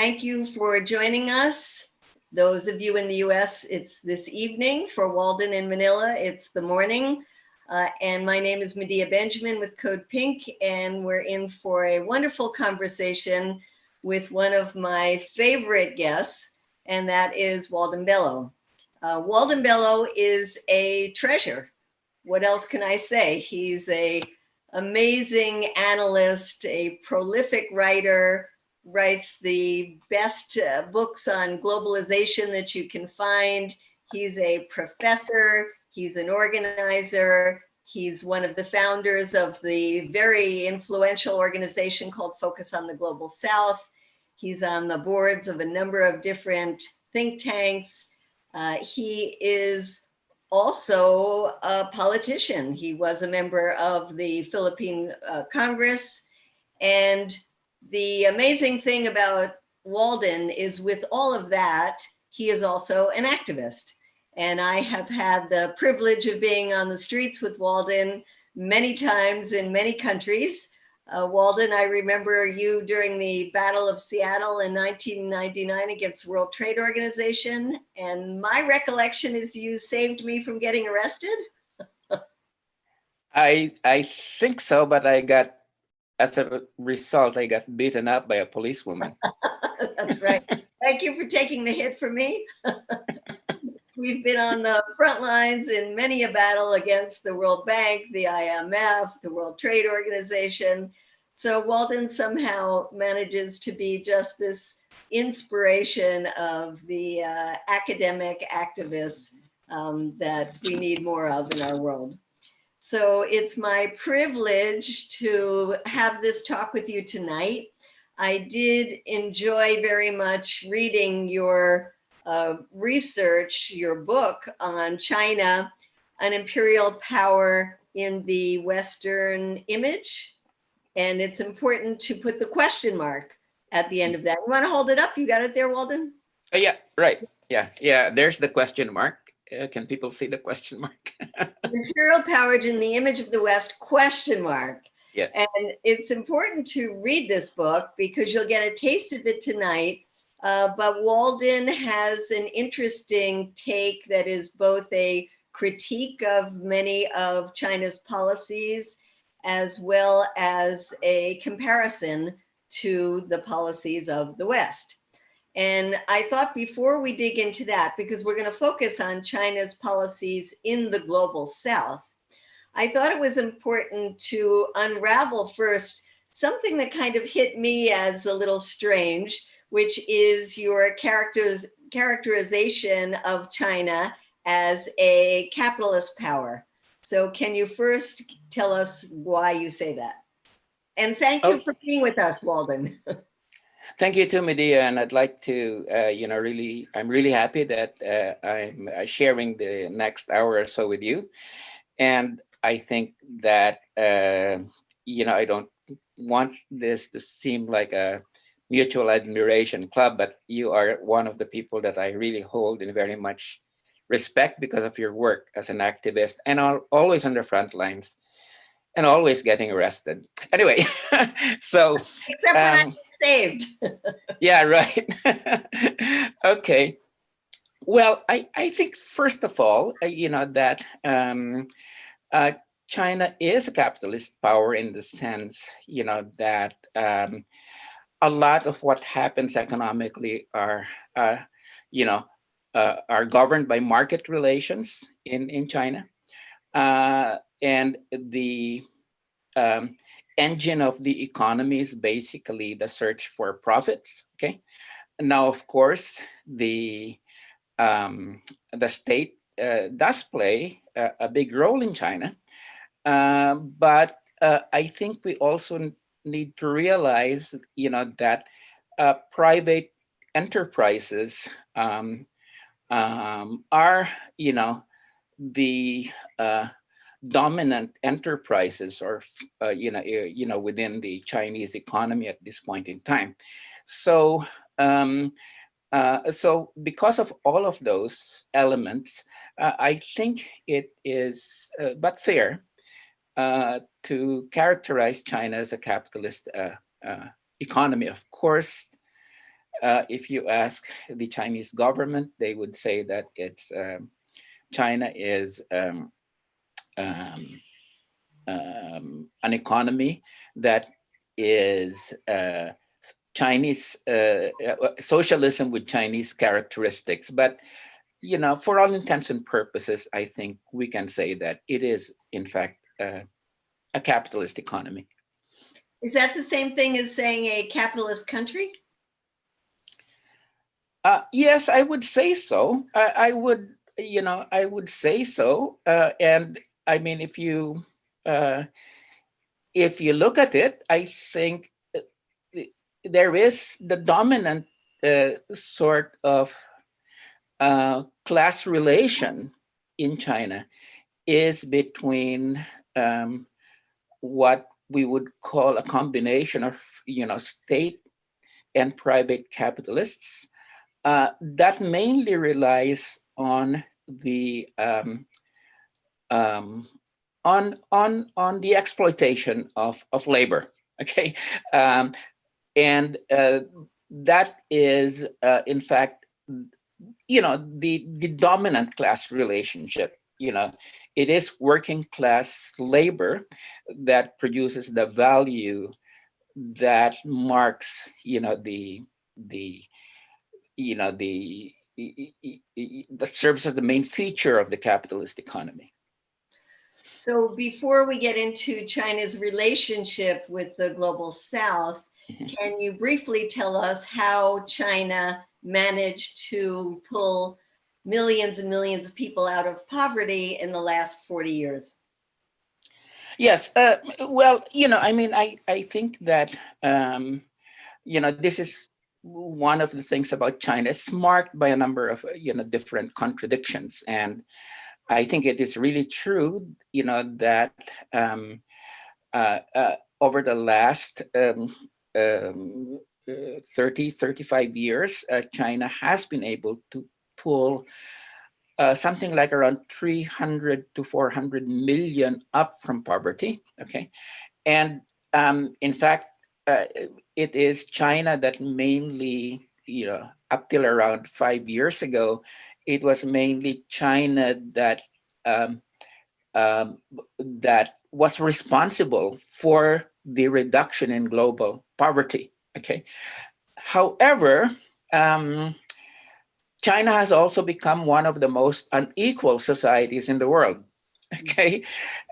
Thank you for joining us. Those of you in the US, it's this evening. For Walden in Manila, it's the morning. And my name is Medea Benjamin with CODEPINK, and we're in for a wonderful conversation with one of my favorite guests, and that is Walden Bello. Walden Bello is a treasure. What else can I say? He's an amazing analyst, a prolific writer, writes the best books on globalization that you can find. He's a professor, he's an organizer, he's one of the founders of the very influential organization called Focus on the Global South. He's on the boards of a number of different think tanks. He is also a politician. He was a member of the Philippine Congress. And the amazing thing about Walden is, with all of that, he is also an activist. And I have had the privilege of being on the streets with Walden many times in many countries. Walden, I remember you during the Battle of Seattle in 1999 against the World Trade Organization. And my recollection is you saved me from getting arrested. I think so, but as a result, I got beaten up by a policewoman. That's right. Thank you for taking the hit for me. We've been on the front lines in many a battle against the World Bank, the IMF, the World Trade Organization. So Walden somehow manages to be just this inspiration of the academic activists that we need more of in our world. So it's my privilege to have this talk with you tonight. I did enjoy very much reading your research, your book on China, an imperial power in the Western image. And it's important to put the question mark at the end of that. You want to hold it up? You got it there, Walden? Yeah, right. Yeah. There's the question mark. Can people see the question mark? Imperial power in the image of the West, question mark. Yeah. And it's important to read this book because you'll get a taste of it tonight. But Walden has an interesting take that is both a critique of many of China's policies, as well as a comparison to the policies of the West. And I thought before we dig into that, because we're going to focus on China's policies in the global South, I thought it was important to unravel first something that kind of hit me as a little strange, which is your characterization of China as a capitalist power. So can you first tell us why you say that? And thank you for being with us, Walden. Thank you too, Medea. And I'd like to, I'm really happy that I'm sharing the next hour or so with you. And I think that, I don't want this to seem like a mutual admiration club, but you are one of the people that I really hold in very much respect because of your work as an activist and always on the front lines and always getting arrested. Anyway, so. Except when I'm saved. Yeah, right. Okay. Well, I think first of all, that China is a capitalist power in the sense, that a lot of what happens economically are governed by market relations in China. And the engine of the economy is basically the search for profits. Okay. Now, of course, the state does play a big role in China, but I think we also need to realize, that private enterprises are, the dominant enterprises, or within the Chinese economy at this point in time. So, so because of all of those elements, I think it is but fair to characterize China as a capitalist economy. Of course, If you ask the Chinese government, they would say that it's China is um, an economy that is Chinese socialism with Chinese characteristics. But for all intents and purposes, I think we can say that it is, in fact, a capitalist economy. Is that the same thing as saying a capitalist country? Yes, I would say so. I would say so. And I mean, uh, if you look at it, I think there is the dominant sort of class relation in China is between what we would call a combination of state and private capitalists that mainly relies on the um, on the exploitation of labor. Okay, and that is in fact the dominant class relationship. It is working class labor that produces the value that marks the that serves as the main feature of the capitalist economy. So before we get into China's relationship with the global South, can you briefly tell us how China managed to pull millions and millions of people out of poverty in the last 40 years? Yes. Well, I think that, this is one of the things about China. It's marked by a number of, different contradictions. And I think it is really true, that over the last 30, 35 years, China has been able to pull something like around 300 to 400 million up from poverty. Okay. And in fact, it is China that mainly, up till around 5 years ago, it was mainly China that that was responsible for the reduction in global poverty. Okay. However, China has also become one of the most unequal societies in the world. Okay,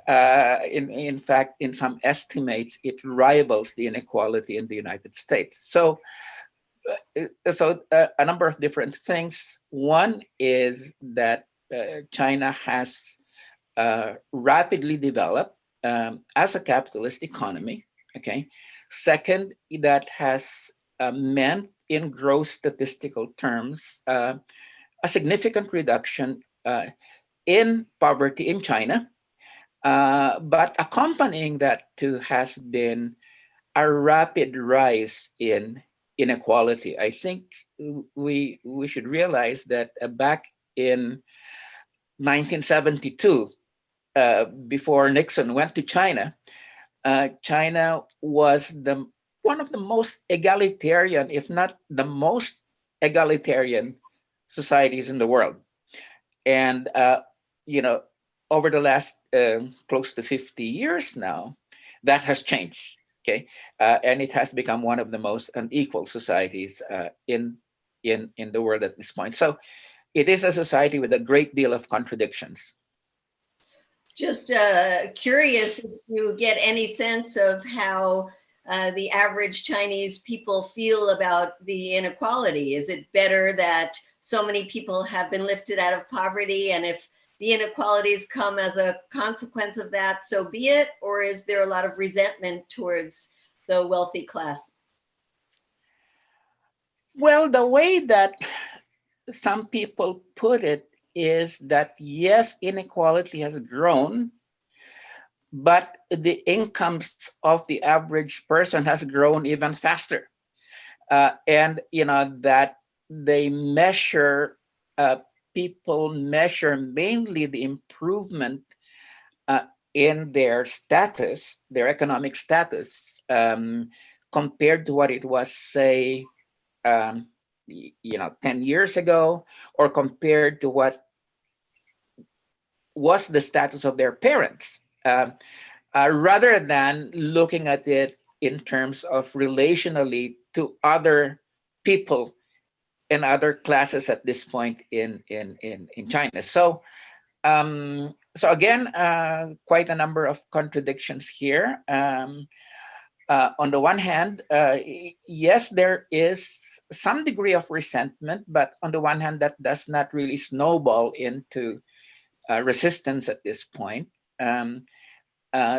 in fact, in some estimates, it rivals the inequality in the United States. So, a number of different things. One is that China has rapidly developed as a capitalist economy. Okay. Second, that has meant, in gross statistical terms, a significant reduction in poverty in China. But accompanying that too has been a rapid rise in inequality. I think we should realize that back in 1972, before Nixon went to China, China was one of the most egalitarian, if not the most egalitarian societies in the world. And over the last close to 50 years now, that has changed. Okay, and it has become one of the most unequal societies in the world at this point. So it is a society with a great deal of contradictions. Just curious if you get any sense of how the average Chinese people feel about the inequality. Is it better that so many people have been lifted out of poverty, and if the inequalities come as a consequence of that, so be it? Or is there a lot of resentment towards the wealthy class? Well, the way that some people put it is that yes, inequality has grown, but the incomes of the average person has grown even faster. And that they measure, people measure mainly the improvement in their status, their economic status, compared to what it was, say, 10 years ago, or compared to what was the status of their parents, rather than looking at it in terms of relationally to other people and other classes at this point in China. So again, quite a number of contradictions here. On the one hand, yes, there is some degree of resentment, but on the one hand, that does not really snowball into resistance at this point.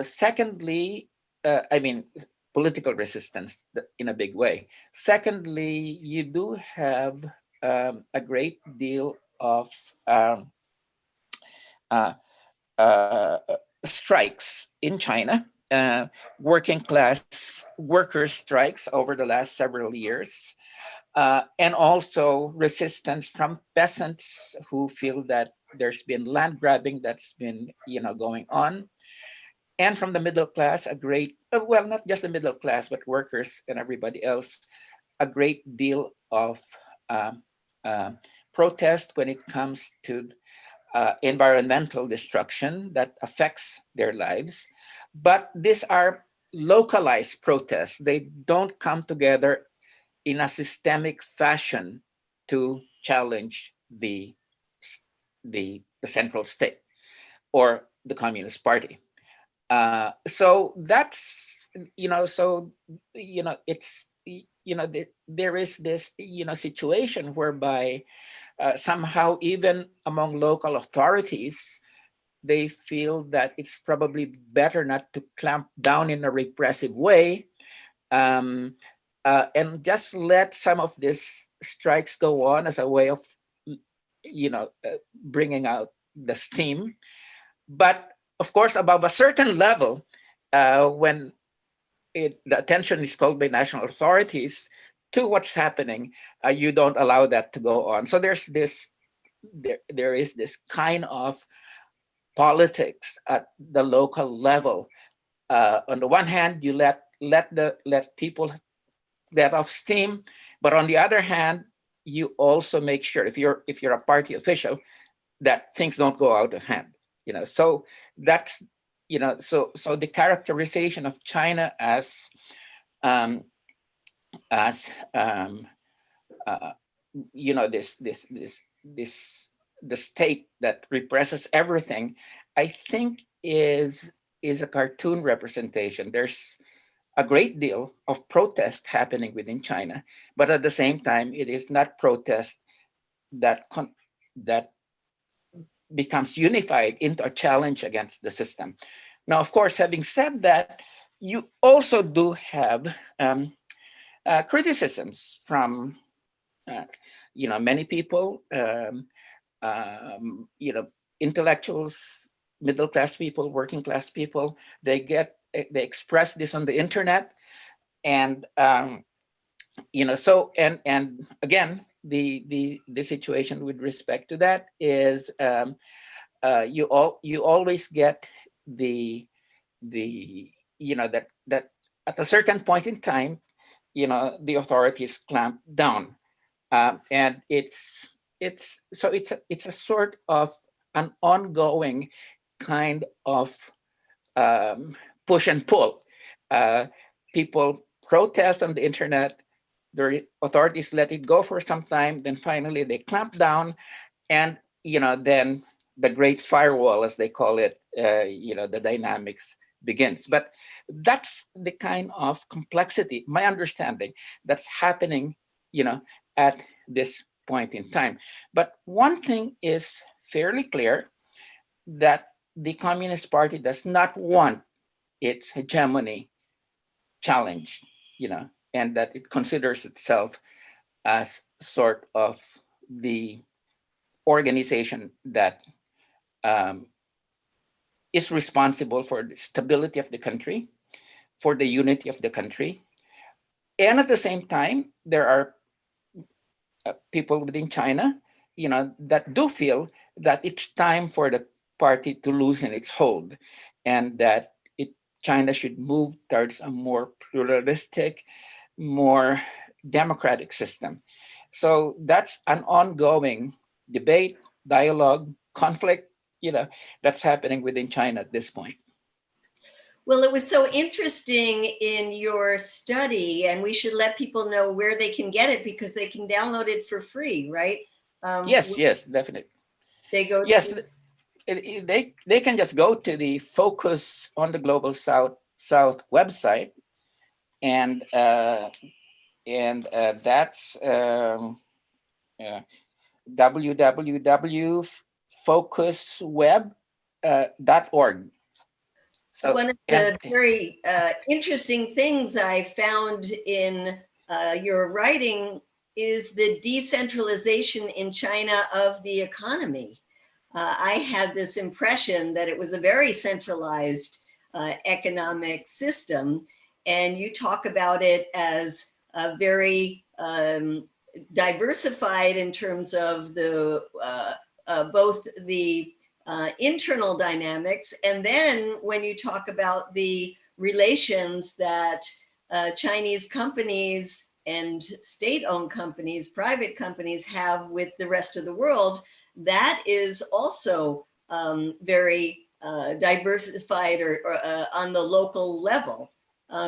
Secondly, I mean, political resistance in a big way. Secondly, you do have a great deal of uh, uh, strikes in China, working class workers' strikes over the last several years, and also resistance from peasants who feel that there's been land grabbing that's been going on, and from the middle class, a great well, not just the middle class, but workers and everybody else, a great deal of um, uh, protest when it comes to environmental destruction that affects their lives. But these are localized protests. They don't come together in a systemic fashion to challenge the central state or the Communist Party. So that's it's there is this situation whereby somehow even among local authorities they feel that it's probably better not to clamp down in a repressive way, um, and just let some of these strikes go on as a way of bringing out the steam. But of course, above a certain level, when the attention is called by national authorities to what's happening, you don't allow that to go on. So there is this kind of politics at the local level. On the one hand, you let people let off steam, but on the other hand, you also make sure if you're a party official that things don't go out of hand. So that's so the characterization of China um, as uh, this the state that represses everything, I think is a cartoon representation. There's a great deal of protest happening within China, but at the same time, it is not protest that becomes unified into a challenge against the system. Now, of course, having said that, you also do have criticisms from uh, many people, intellectuals, middle class people, working class people. They express this on the internet, and and again, the situation with respect to that is you always get the that at a certain point in time, the authorities clamp down, and it's a sort of an ongoing kind of um, push and pull. Uh, People protest on the internet. The authorities let it go for some time. Then finally they clamp down, and then the great firewall, as they call it, the dynamics begins. But that's the kind of complexity, my understanding, that's happening, at this point in time. But one thing is fairly clear, that the Communist Party does not want its hegemony challenged, and that it considers itself as sort of the organization that um, is responsible for the stability of the country, for the unity of the country. And at the same time, there are people within China, that do feel that it's time for the party to loosen its hold, and that China should move towards a more pluralistic, more democratic system. So that's an ongoing debate, dialogue, conflict, that's happening within China at this point. Well, it was so interesting in your study, and we should let people know where they can get it because they can download it for free, right? Yes, definitely. They go Yes, to. they can just go to the Focus on the Global South website, and that's www.focusweb.org. So, One of and the very interesting things I found in your writing is the decentralization in China of the economy. I had this impression that it was a very centralized economic system, and you talk about it as a very diversified in terms of the both the internal dynamics, and then when you talk about the relations that Chinese companies and state-owned companies, private companies have with the rest of the world, that is also very diversified or on the local level.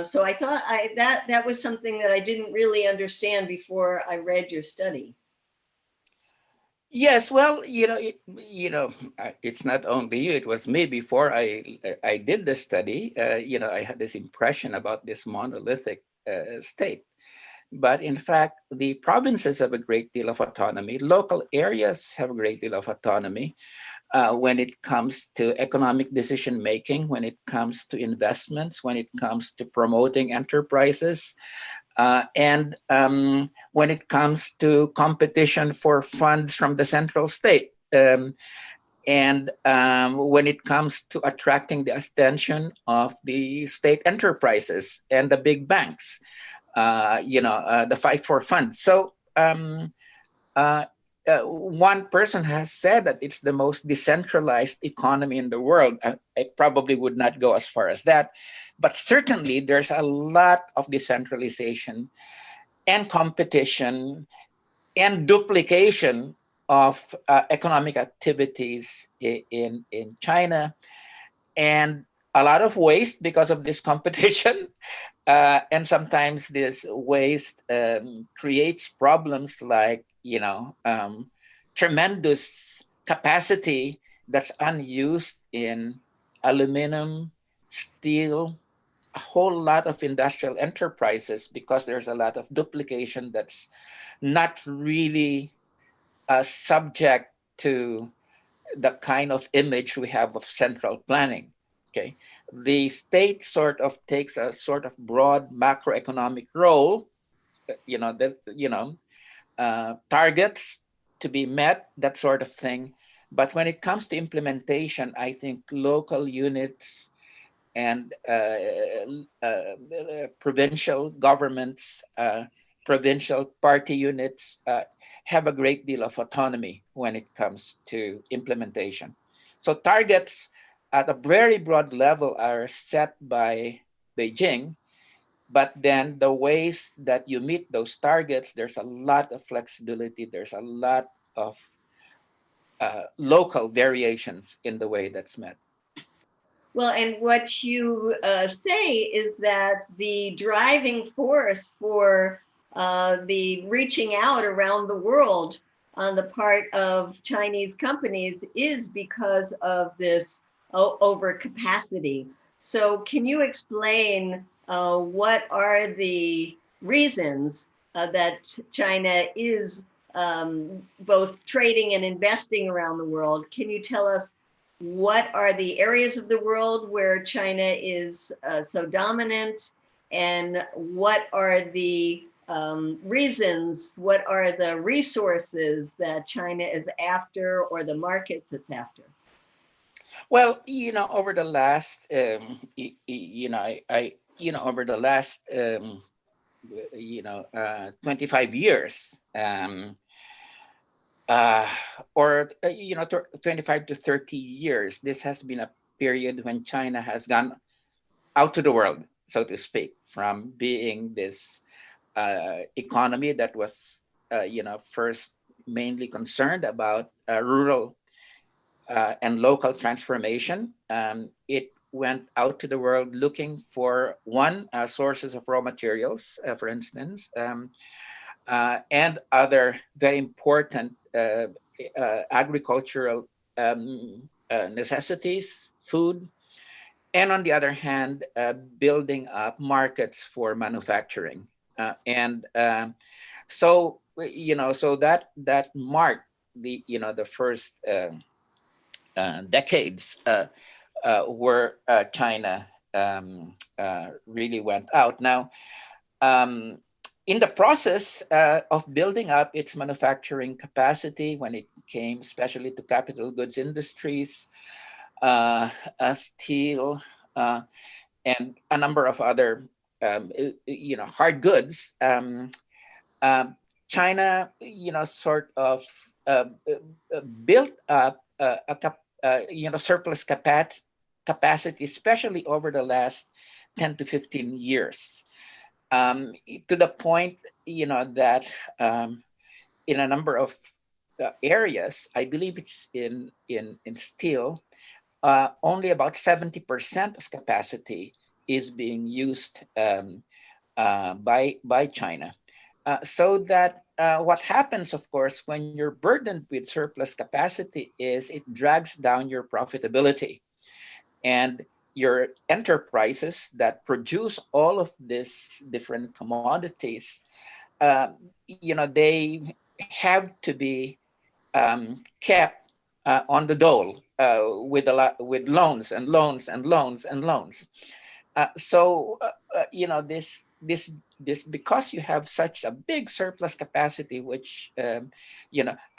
So I thought that was something that I didn't really understand before I read your study. yes, well, it's not only you; it was me before I did the study. I had this impression about this monolithic state. But in fact, the provinces have a great deal of autonomy. Local areas have a great deal of autonomy when it comes to economic decision making, when it comes to investments, when it comes to promoting enterprises, and when it comes to competition for funds from the central state. And when it comes to attracting the attention of the state enterprises and the big banks, the fight for funds. So uh, one person has said that it's the most decentralized economy in the world. I probably would not go as far as that, but certainly there's a lot of decentralization and competition and duplication of economic activities in China, and a lot of waste because of this competition. And sometimes this waste creates problems like, tremendous capacity that's unused in aluminum, steel, a whole lot of industrial enterprises because there's a lot of duplication that's not really subject to the kind of image we have of central planning. Okay, the state sort of takes a sort of broad macroeconomic role, targets to be met, that sort of thing. But when it comes to implementation, I think local units and provincial governments, provincial party units have a great deal of autonomy when it comes to implementation. So targets at a very broad level are set by Beijing, but then the ways that you meet those targets, there's a lot of flexibility, there's a lot of local variations in the way that's met. Well, and what you say is that the driving force for the reaching out around the world on the part of Chinese companies is because of this overcapacity. So, can you explain what are the reasons that China is both trading and investing around the world? Can you tell us what are the areas of the world where China is so dominant, and what are the reasons, what are the resources that China is after, or the markets it's after? Well, over the last, over the last, 25 years, uh, or 25 to 30 years, this has been a period when China has gone out to the world, so to speak, from being this economy that was first mainly concerned about rural and local transformation. It went out to the world looking for sources of raw materials, for instance, and other very important agricultural necessities, food, and on the other hand, building up markets for manufacturing. And so, so that marked the first decades where China really went out. Now, um, in the process of building up its manufacturing capacity, when it came especially to capital goods industries, steel, uh, and a number of other hard goods, China, sort of built up surplus capacity, especially over the last 10 to 15 years, to the point, that in a number of areas, I believe it's in steel, only about 70% of capacity is being used by China. So that what happens, of course, when you're burdened with surplus capacity is it drags down your profitability. And your enterprises that produce all of these different commodities, they have to be kept on the dole with loans and loans and loans and loans. This because you have such a big surplus capacity, which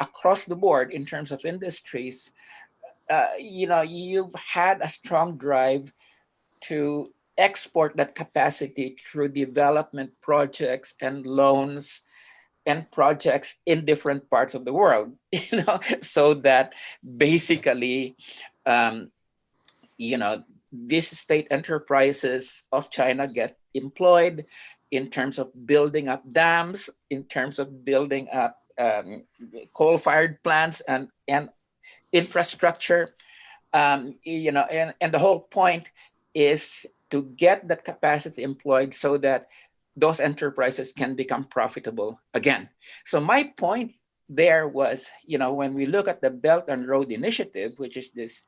across the board in terms of industries, you've had a strong drive to export that capacity through development projects and loans and projects in different parts of the world, so that basically, um, these state enterprises of China get employed in terms of building up dams, in terms of building up coal-fired plants and infrastructure, and the whole point is to get that capacity employed so that those enterprises can become profitable again. So my point there was, when we look at the Belt and Road Initiative, which is this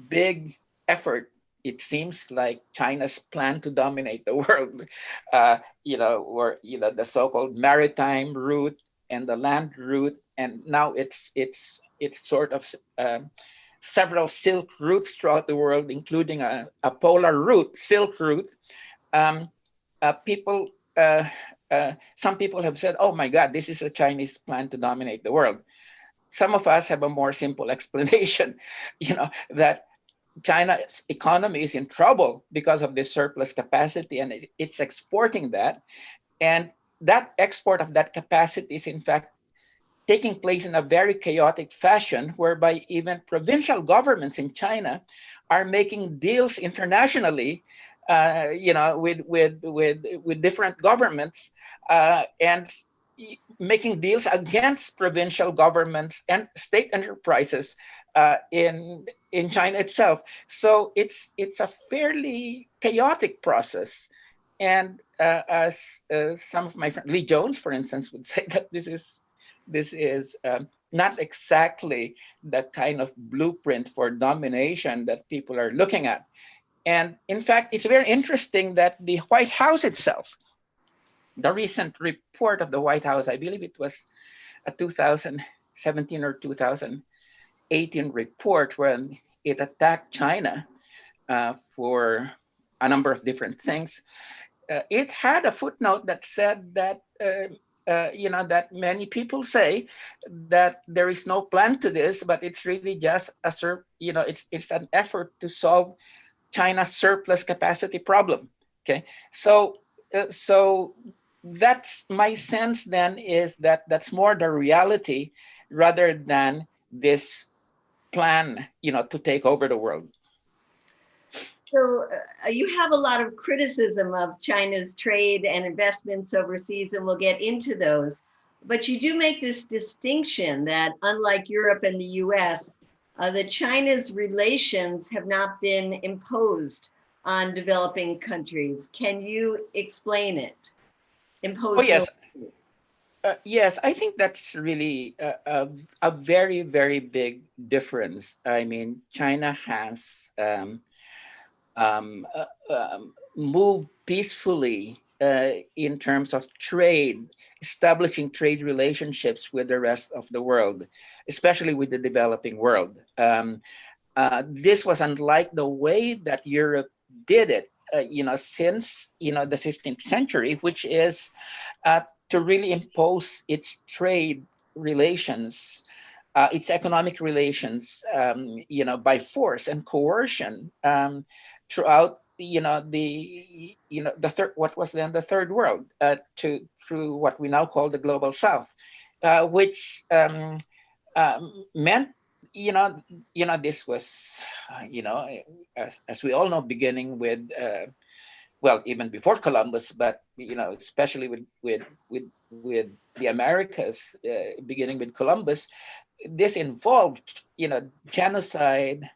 big effort, it seems like China's plan to dominate the world, or the so-called maritime route and the land route, and now it's sort of several silk routes throughout the world, including a polar route, Silk Route. Um, people, some people have said, "Oh my God, this is a Chinese plan to dominate the world." Some of us have a more simple explanation, that China's economy is in trouble because of this surplus capacity, and it's exporting that. And that export of that capacity is, in fact, taking place in a very chaotic fashion, whereby even provincial governments in China are making deals internationally, with different governments, and making deals against provincial governments and state enterprises in China itself. So it's a fairly chaotic process. And as some of my friends, Lee Jones, for instance, would say that this is not exactly the kind of blueprint for domination that people are looking at. And in fact, it's very interesting that the White House itself, the recent report of the White House, I believe it was a 2017 or 2018 report, when it attacked China for a number of different things. It had a footnote that said that that many people say that there is no plan to this, but it's really just it's an effort to solve China's surplus capacity problem. Okay, so that's my sense. Then is that that's more the reality rather than this plan, to take over the world. So you have a lot of criticism of China's trade and investments overseas, and we'll get into those. But you do make this distinction that unlike Europe and the US, that China's relations have not been imposed on developing countries. Can you explain it? Oh, Imposed yes. militarily. Yes, I think that's really a very, very big difference. I mean, China has moved peacefully in terms of trade, establishing trade relationships with the rest of the world, especially with the developing world. This was unlike the way that Europe did it, since the 15th century, which is to really impose its trade relations, its economic relations, by force and coercion throughout, the third, what was then the third world, to through what we now call the global South, which meant, you know, this was, as we all know, beginning with, well, even before Columbus, but especially with the Americas, beginning with Columbus, this involved, genocide,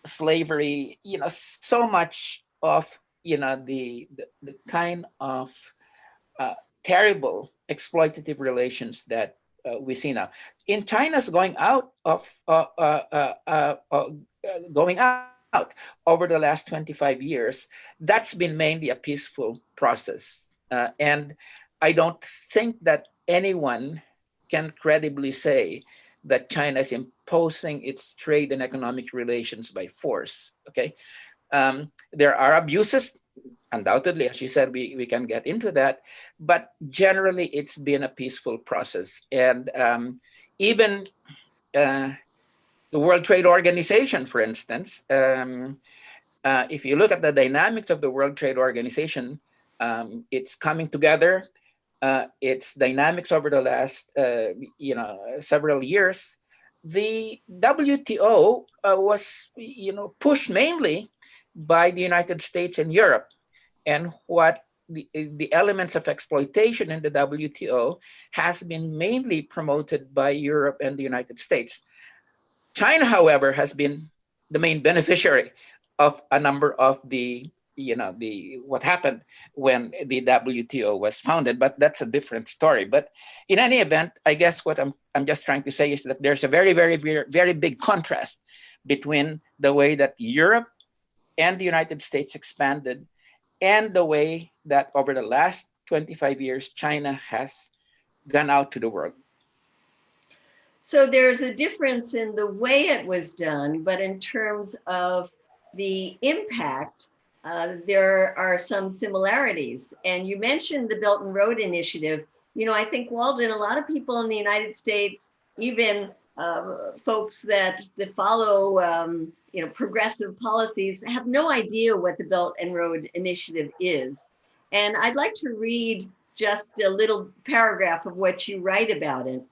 slavery, so much of, the kind of terrible exploitative relations that we see now. In China's going out over the last 25 years, that's been mainly a peaceful process. And I don't think that anyone can credibly say that China is imposing its trade and economic relations by force. Okay. There are abuses, undoubtedly, as you said, we can get into that, but generally it's been a peaceful process. And even the World Trade Organization, for instance, if you look at the dynamics of the World Trade Organization, it's coming together. Its dynamics over the last, several years. The WTO was, pushed mainly by the United States and Europe, and what the elements of exploitation in the WTO has been mainly promoted by Europe and the United States. China, however, has been the main beneficiary of a number of the what happened when the WTO was founded, but that's a different story. But in any event, I guess what I'm just trying to say is that there's a very, very, very, very big contrast between the way that Europe and the United States expanded and the way that over the last 25 years, China has gone out to the world. So there's a difference in the way it was done, but in terms of the impact, there are some similarities. And you mentioned the Belt and Road Initiative. I think, Walden, a lot of people in the United States, even folks that follow, progressive policies, have no idea what the Belt and Road Initiative is. And I'd like to read just a little paragraph of what you write about it.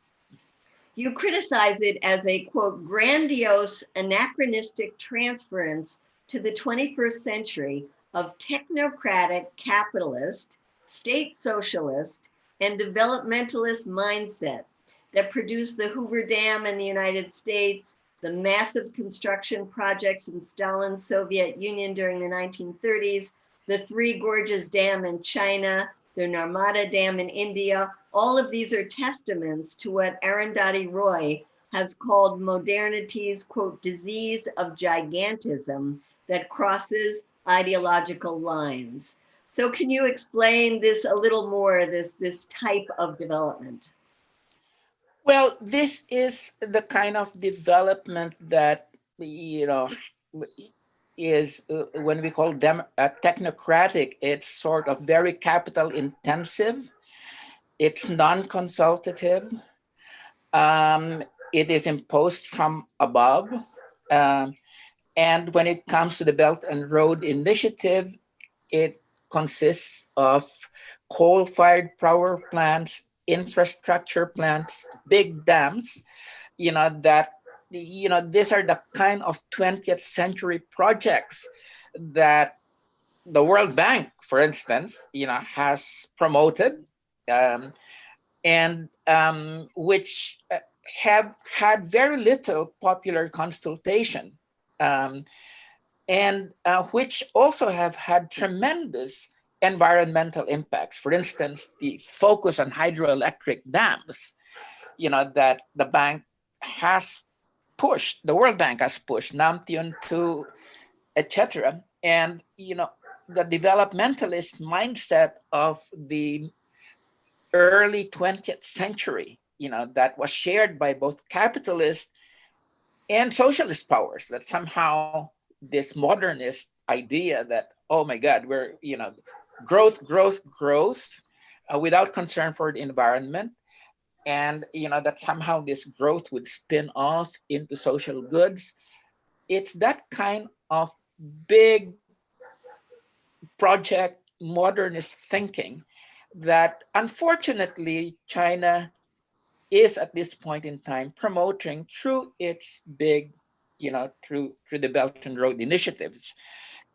You criticize it as a, quote, grandiose, anachronistic transference to the 21st century of technocratic capitalist, state socialist, and developmentalist mindset that produced the Hoover Dam in the United States, the massive construction projects in Stalin's Soviet Union during the 1930s, the Three Gorges Dam in China, the Narmada Dam in India. All of these are testaments to what Arundhati Roy has called modernity's, quote, disease of gigantism that crosses ideological lines. So can you explain this a little more, this type of development? Well, this is the kind of development that, is when we call them technocratic, it's sort of very capital intensive. It's non-consultative. It is imposed from above. And when it comes to the Belt and Road Initiative, it consists of coal-fired power plants, infrastructure plants, big dams, that, these are the kind of 20th century projects that the World Bank, for instance, has promoted. and which have had very little popular consultation, um, and which also have had tremendous environmental impacts. For instance, the focus on hydroelectric dams, that the bank has pushed, the World Bank has pushed, Namtion 2, etc. And, the developmentalist mindset of the early 20th century, that was shared by both capitalist and socialist powers, that somehow this modernist idea that, oh my God, we're, growth, growth, growth, without concern for the environment. And, that somehow this growth would spin off into social goods. It's that kind of big project modernist thinking that unfortunately China is at this point in time promoting through its big, through the Belt and Road initiatives.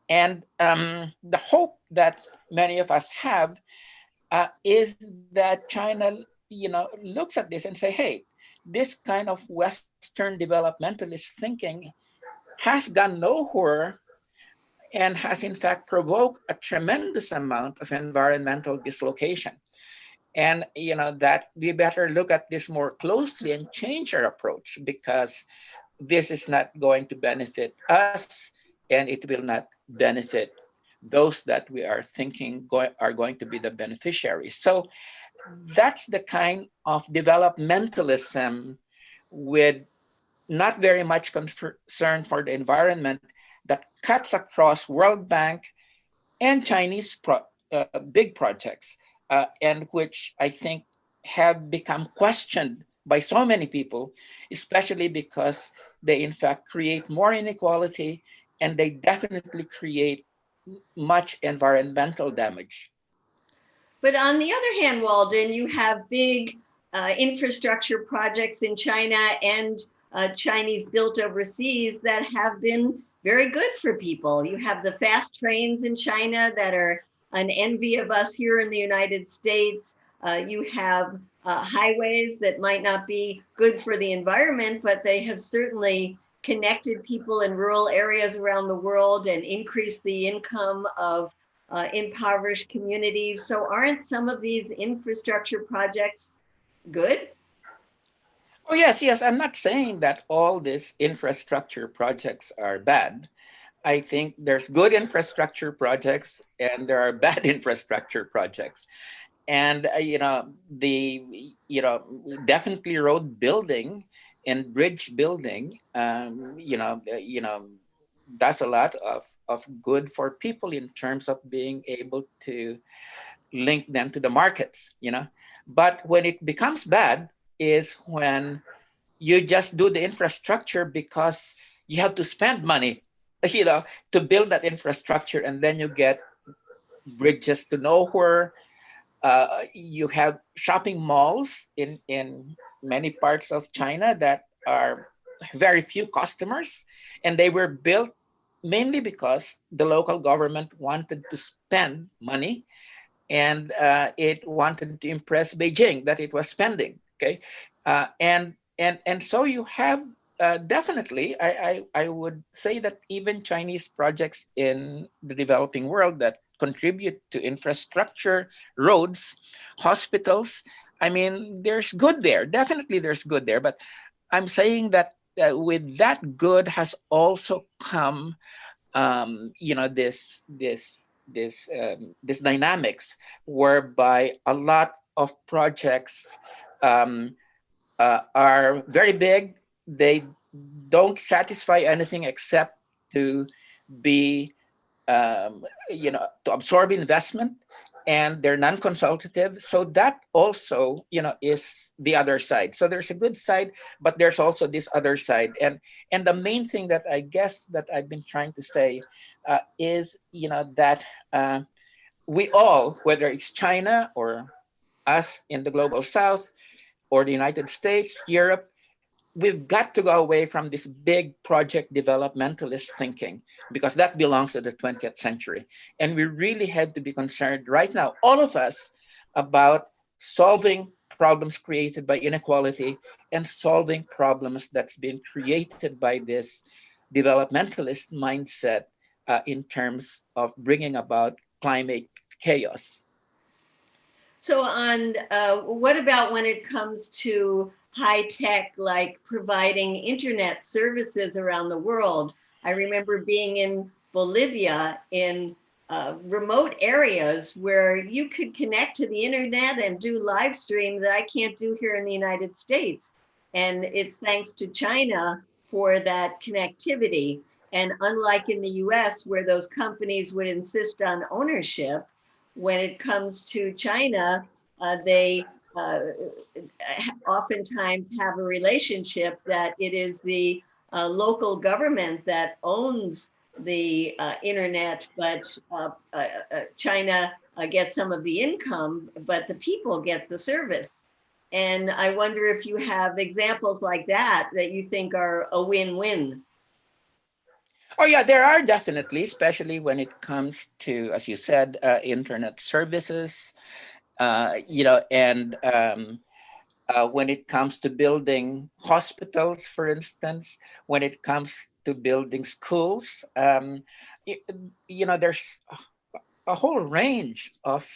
And the hope that many of us have is that China, looks at this and say, hey, this kind of Western developmentalist thinking has gone nowhere and has in fact provoked a tremendous amount of environmental dislocation. And that we better look at this more closely and change our approach, because this is not going to benefit us, and it will not benefit those that we are thinking are going to be the beneficiaries. So that's the kind of developmentalism with not very much concern for the environment that cuts across World Bank and Chinese big projects, and which I think have become questioned by so many people, especially because they in fact create more inequality, and they definitely create much environmental damage. But on the other hand, Walden, you have big infrastructure projects in China and Chinese built overseas that have been very good for people. You have the fast trains in China that are an envy of us here in the United States. You have highways that might not be good for the environment, but they have certainly connected people in rural areas around the world and increased the income of impoverished communities. So aren't some of these infrastructure projects good? Oh, yes, yes. I'm not saying that all these infrastructure projects are bad. I think there's good infrastructure projects and there are bad infrastructure projects. And, definitely road building and bridge building, does a lot of good for people in terms of being able to link them to the markets. But when it becomes bad is when you just do the infrastructure because you have to spend money, you know, to build that infrastructure, and then you get bridges to nowhere. You have shopping malls in many parts of China that are very few customers, and they were built mainly because the local government wanted to spend money, and it wanted to impress Beijing that it was spending. Okay, and so you have definitely. I would say that even Chinese projects in the developing world that contribute to infrastructure, roads, hospitals. I mean, there's good there. Definitely, there's good there. But I'm saying that with that good has also come this dynamics whereby a lot of projects um, are very big. They don't satisfy anything except to be to absorb investment, and they're non-consultative. So that also is the other side. So there's a good side, but there's also this other side. And the main thing that I guess that I've been trying to say is that we all, whether it's China or us in the global south or the United States, Europe, we've got to go away from this big project developmentalist thinking, because that belongs to the 20th century. And we really had to be concerned right now, all of us, about solving problems created by inequality and solving problems that's been created by this developmentalist mindset in terms of bringing about climate chaos. So, on what about when it comes to high tech, like providing internet services around the world? I remember being in Bolivia in remote areas where you could connect to the internet and do live stream that I can't do here in the United States. And it's thanks to China for that connectivity. And unlike in the US, where those companies would insist on ownership, when it comes to China, they oftentimes have a relationship that it is the local government that owns the internet, but China gets some of the income, but the people get the service. And I wonder if you have examples like that that you think are a win-win. Oh yeah, there are definitely, especially when it comes to, as you said, internet services. And when it comes to building hospitals, for instance, when it comes to building schools, y- there's a whole range of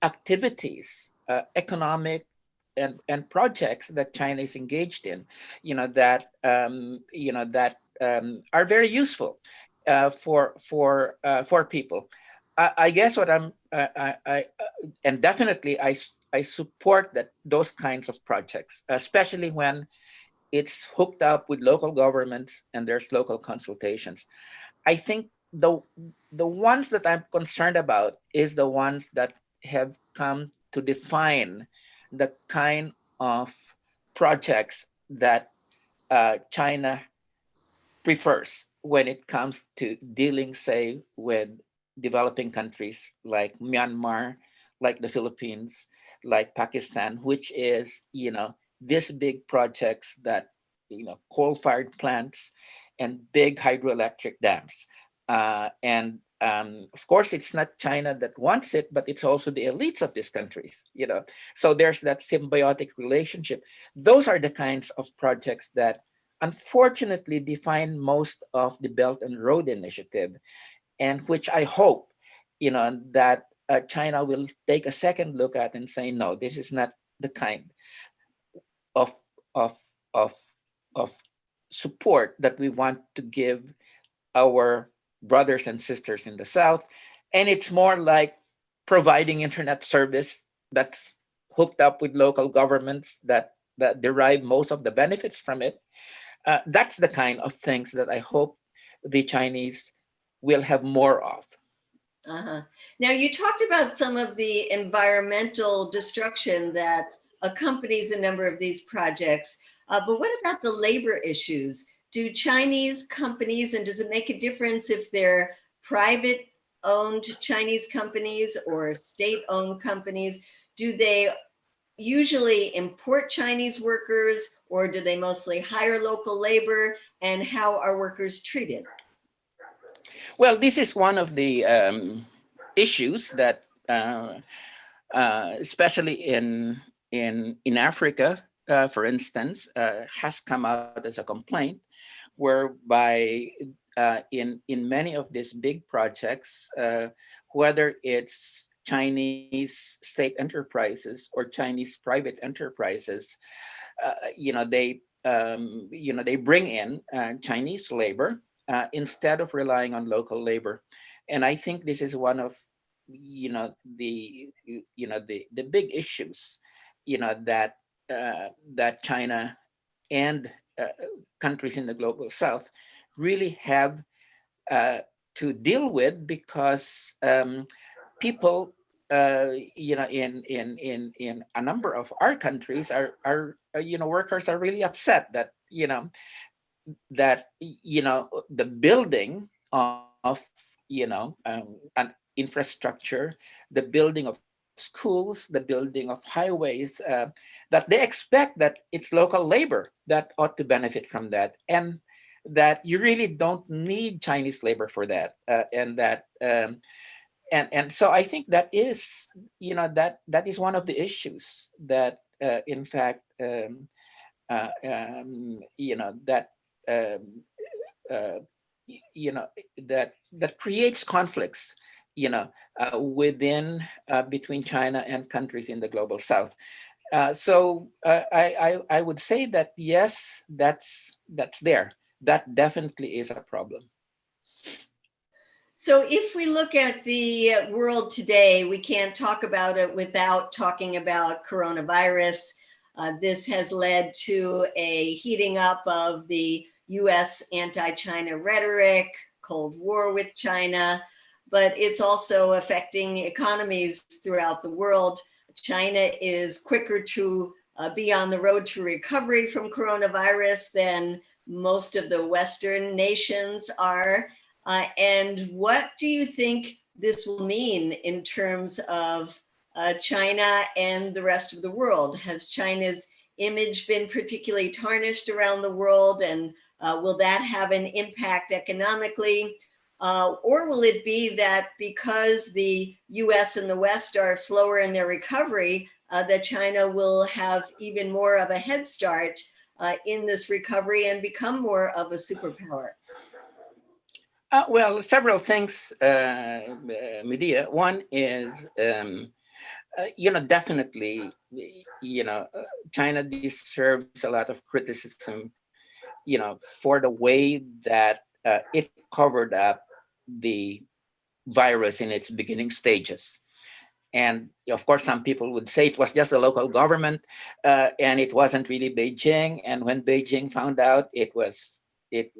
activities, economic and projects that China is engaged in, that are very useful for people. I guess what and definitely I support that those kinds of projects, especially when it's hooked up with local governments and there's local consultations. I think the ones that I'm concerned about is the ones that have come to define the kind of projects that China prefers when it comes to dealing, say, with developing countries like Myanmar, like the Philippines, like Pakistan, which is, these big projects that, coal-fired plants and big hydroelectric dams. And of course, it's not China that wants it, but it's also the elites of these countries, So there's that symbiotic relationship. Those are the kinds of projects that unfortunately define most of the Belt and Road Initiative, and which I hope, that China will take a second look at and say, no, this is not the kind of of of of support that we want to give our brothers and sisters in the South. And it's more like providing internet service that's hooked up with local governments that derive most of the benefits from it. That's the kind of things that I hope the Chinese will have more of. Uh-huh. Now, you talked about some of the environmental destruction that accompanies a number of these projects, but what about the labor issues? Do Chinese companies, and does it make a difference if they're private owned Chinese companies or state owned companies? Do they usually import Chinese workers, or do they mostly hire local labor? And how are workers treated? Well, this is one of the issues that, especially in Africa, for instance, has come out as a complaint, whereby in many of these big projects, whether it's Chinese state enterprises or Chinese private enterprises, they bring in Chinese labor instead of relying on local labor. And I think this is one of the big issues that China and countries in the global South really have uh, to deal with, because people in a number of our countries are workers are really upset that the building of an infrastructure, the building of schools, the building of highways, that they expect that it's local labor that ought to benefit from that, and that you really don't need Chinese labor for that, and so I think that is, that is one of the issues that, in fact, that um, uh, that creates conflicts, within, between China and countries in the global South. I would say that yes, that's there. That definitely is a problem. So if we look at the world today, we can't talk about it without talking about coronavirus. This has led to a heating up of the US anti-China rhetoric, Cold War with China, but it's also affecting economies throughout the world. China is quicker to be on the road to recovery from coronavirus than most of the Western nations are. And what do you think this will mean in terms of China and the rest of the world? Has China's image been particularly tarnished around the world, and will that have an impact economically? Or will it be that because the US and the West are slower in their recovery, that China will have even more of a head start in this recovery and become more of a superpower? Well, several things, Medea. One is, definitely, China deserves a lot of criticism, for the way that it covered up the virus in its beginning stages. And of course, some people would say it was just a local government, and it wasn't really Beijing. And when Beijing found out, it was a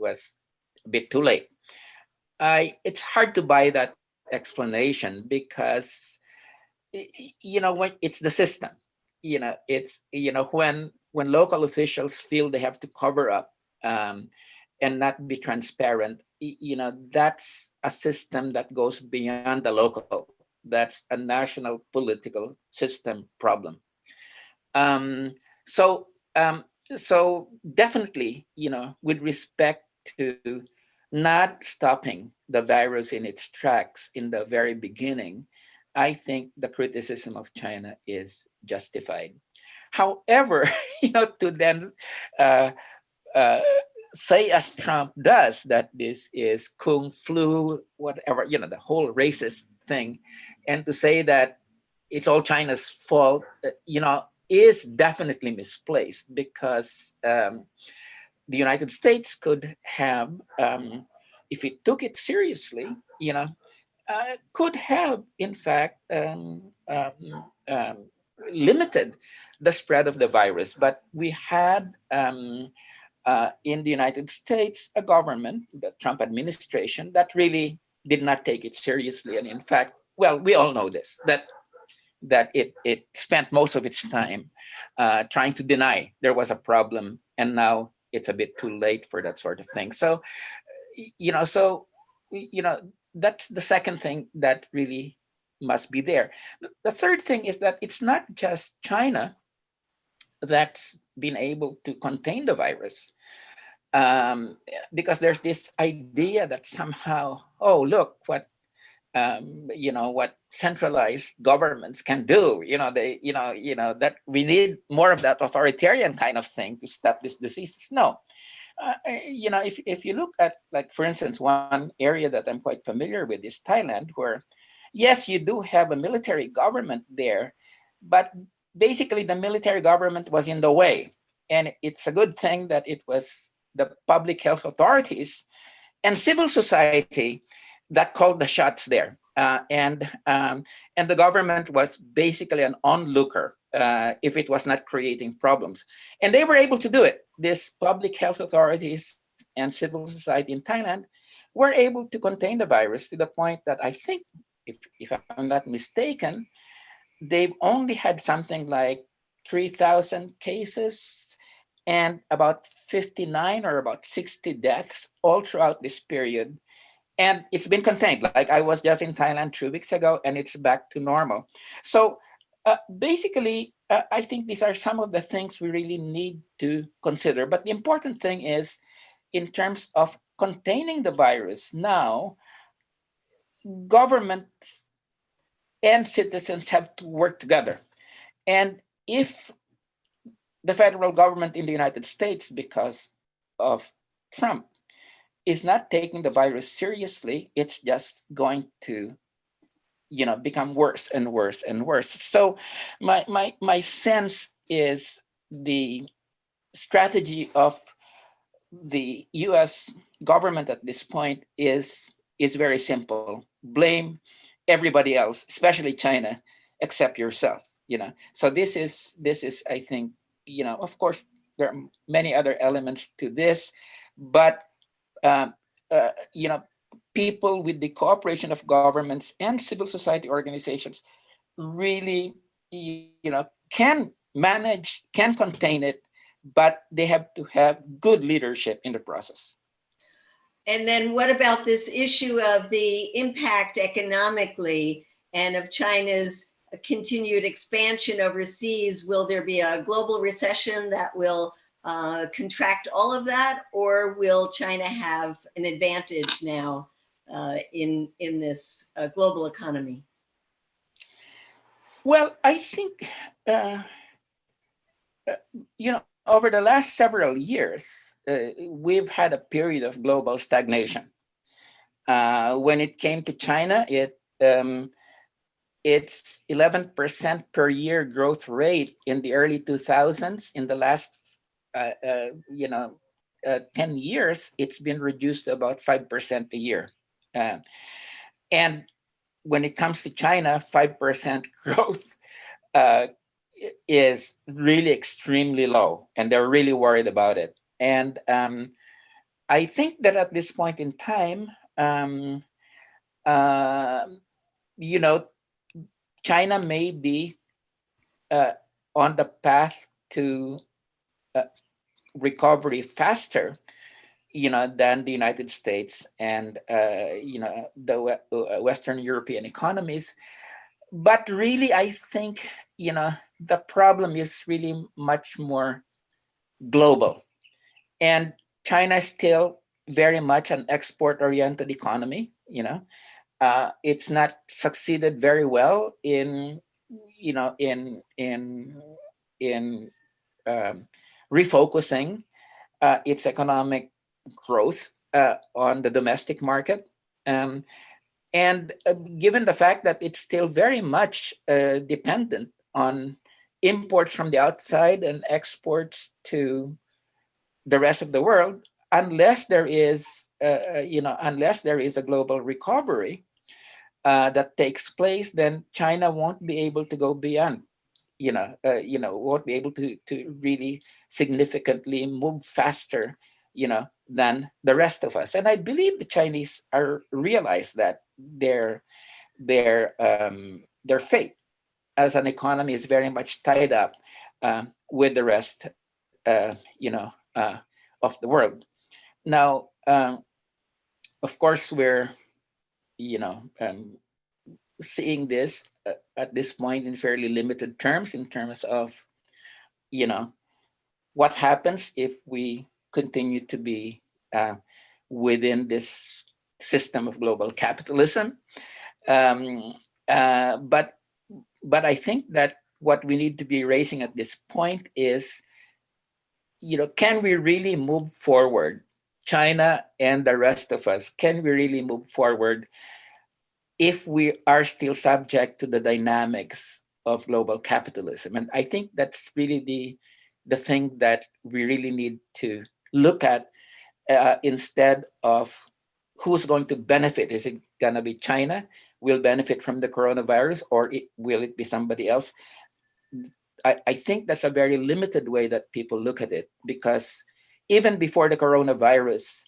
bit too late. It's hard to buy that explanation because, when it's the system, it's, when local officials feel they have to cover up, and not be transparent, that's a system that goes beyond the local. That's a national political system problem. Um, so um, so definitely, with respect to not stopping the virus in its tracks in the very beginning, I think the criticism of China is justified. However, to then uh, uh, say, as Trump does, that this is kung flu, whatever, the whole racist thing, and to say that it's all China's fault, is definitely misplaced, because the United States could have, if it took it seriously, could have, in fact, limited the spread of the virus. But we had, in the United States, a government, the Trump administration, that really did not take it seriously. And in fact, well, we all know this, that it spent most of its time trying to deny there was a problem, and now it's a bit too late for that sort of thing. So, you know, that's the second thing that really must be there. The third thing is that it's not just China that's been able to contain the virus, because there's this idea that somehow, oh, look what centralized governments can do. That we need more of that authoritarian kind of thing to stop this disease. No, if you look at, like, for instance, one area that I'm quite familiar with is Thailand, where yes, you do have a military government there, but basically the military government was in the way, and it's a good thing that it was the public health authorities and civil society that called the shots there. And the government was basically an onlooker if it was not creating problems. And they were able to do it. These public health authorities and civil society in Thailand were able to contain the virus to the point that I think, if I'm not mistaken, they've only had something like 3,000 cases and about 59 or about 60 deaths all throughout this period. And it's been contained. Like, I was just in Thailand 2 weeks ago, and it's back to normal. So basically, I think these are some of the things we really need to consider. But the important thing is, in terms of containing the virus now, governments and citizens have to work together. And if the federal government in the United States, because of Trump, is not taking the virus seriously, it's just going to, become worse and worse and worse. So my sense is the strategy of the US government at this point is very simple. Blame everybody else, especially China, except yourself. So this is I think, of course there are many other elements to this, but um, you know, people with the cooperation of governments and civil society organizations really, can manage, can contain it, but they have to have good leadership in the process. And then what about this issue of the impact economically and of China's continued expansion overseas? Will there be a global recession that will contract all of that, or will China have an advantage now in this global economy? Well, I think, uh, over the last several years, we've had a period of global stagnation. When it came to China, it's 11% per year growth rate in the early 2000s. In the last, uh, uh, you know, 10 years, it's been reduced to about 5% a year. Uh, and when it comes to China, 5% growth uh, is really extremely low, and they're really worried about it. And I think that at this point in time, uh, you know, China may be uh, on the path to uh, recovery faster, than the United States and the Western European economies. But really, I think the problem is really much more global, and China is still very much an export-oriented economy. It's not succeeded very well in you know in um, refocusing its economic growth on the domestic market. Um, and given the fact that it's still very much dependent on imports from the outside and exports to the rest of the world, unless there is a global recovery that takes place, then China won't be able to go beyond, won't be able to really significantly move faster, than the rest of us. And I believe the Chinese are realize that their fate as an economy is very much tied up with the rest, of the world. Now, of course, we're you know um, seeing this at this point in fairly limited terms, in terms of you know what happens if we continue to be uh, within this system of global capitalism. Um, but I think that what we need to be raising at this point is, can we really move forward? China and the rest of us, can we really move forward if we are still subject to the dynamics of global capitalism? And I think that's really the thing that we really need to look at, instead of who's going to benefit. Is it going to be China will benefit from the coronavirus, or will it be somebody else? I think that's a very limited way that people look at it, because even before the coronavirus,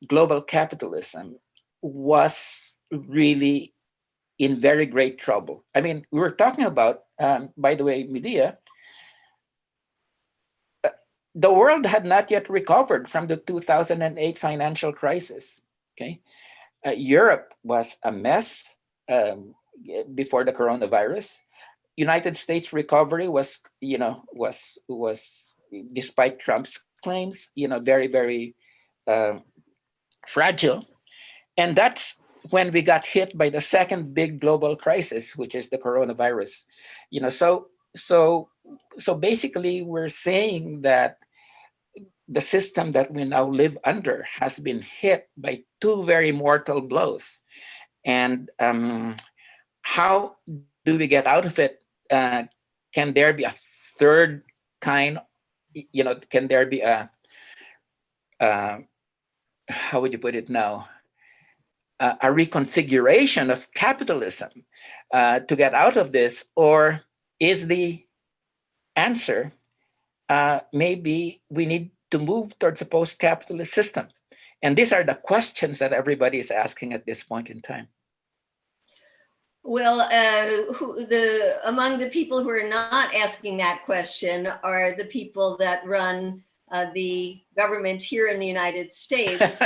global capitalism was really in very great trouble. I mean, we were talking about, by the way, Medea, the world had not yet recovered from the 2008 financial crisis. Okay, Europe was a mess before the coronavirus. United States recovery was despite Trump's claims, very very um, fragile, and that's when we got hit by the second big global crisis, which is the coronavirus. So basically we're saying that the system that we now live under has been hit by two very mortal blows. And how do we get out of it? Can there be a third kind? Can there be uh, how would you put it now? A reconfiguration of capitalism to get out of this? Or is the answer maybe we need to move towards a post-capitalist system? And these are the questions that everybody is asking at this point in time. Well, among the people who are not asking that question are the people that run the government here in the United States,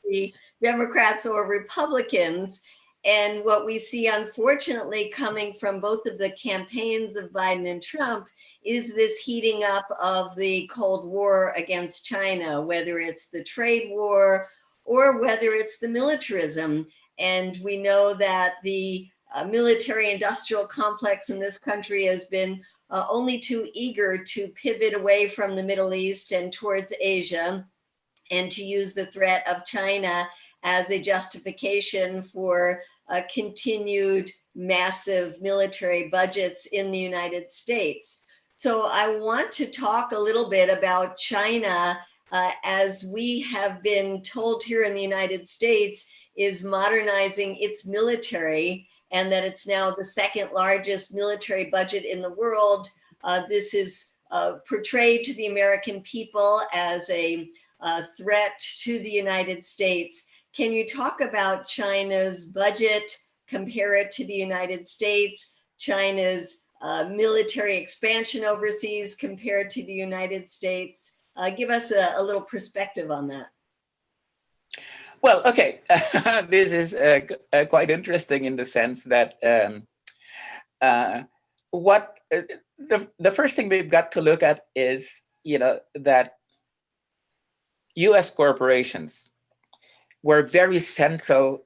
the Democrats or Republicans. And what we see, unfortunately, coming from both of the campaigns of Biden and Trump is this heating up of the Cold War against China, whether it's the trade war or whether it's the militarism. And we know that the military industrial complex in this country has been only too eager to pivot away from the Middle East and towards Asia, and to use the threat of China as a justification for continued massive military budgets in the United States. So I want to talk a little bit about China, as we have been told here in the United States, is modernizing its military, and that it's now the second largest military budget in the world. This is portrayed to the American people as a threat to the United States. Can you talk about China's budget, compare it to the United States, China's military expansion overseas compared to the United States? Give us a little perspective on that. Well, okay, this is quite interesting in the sense that the first thing we've got to look at is, that U.S. corporations were very central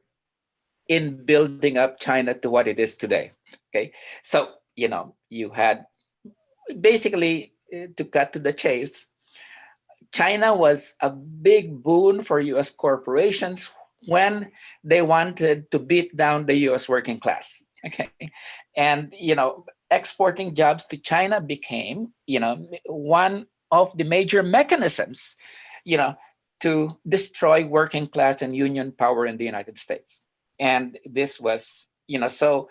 in building up China to what it is today. Okay, so you had basically, to cut to the chase, China was a big boon for U.S. corporations when they wanted to beat down the U.S. working class. Okay, and exporting jobs to China became one of the major mechanisms to destroy working class and union power in the United States. And this was so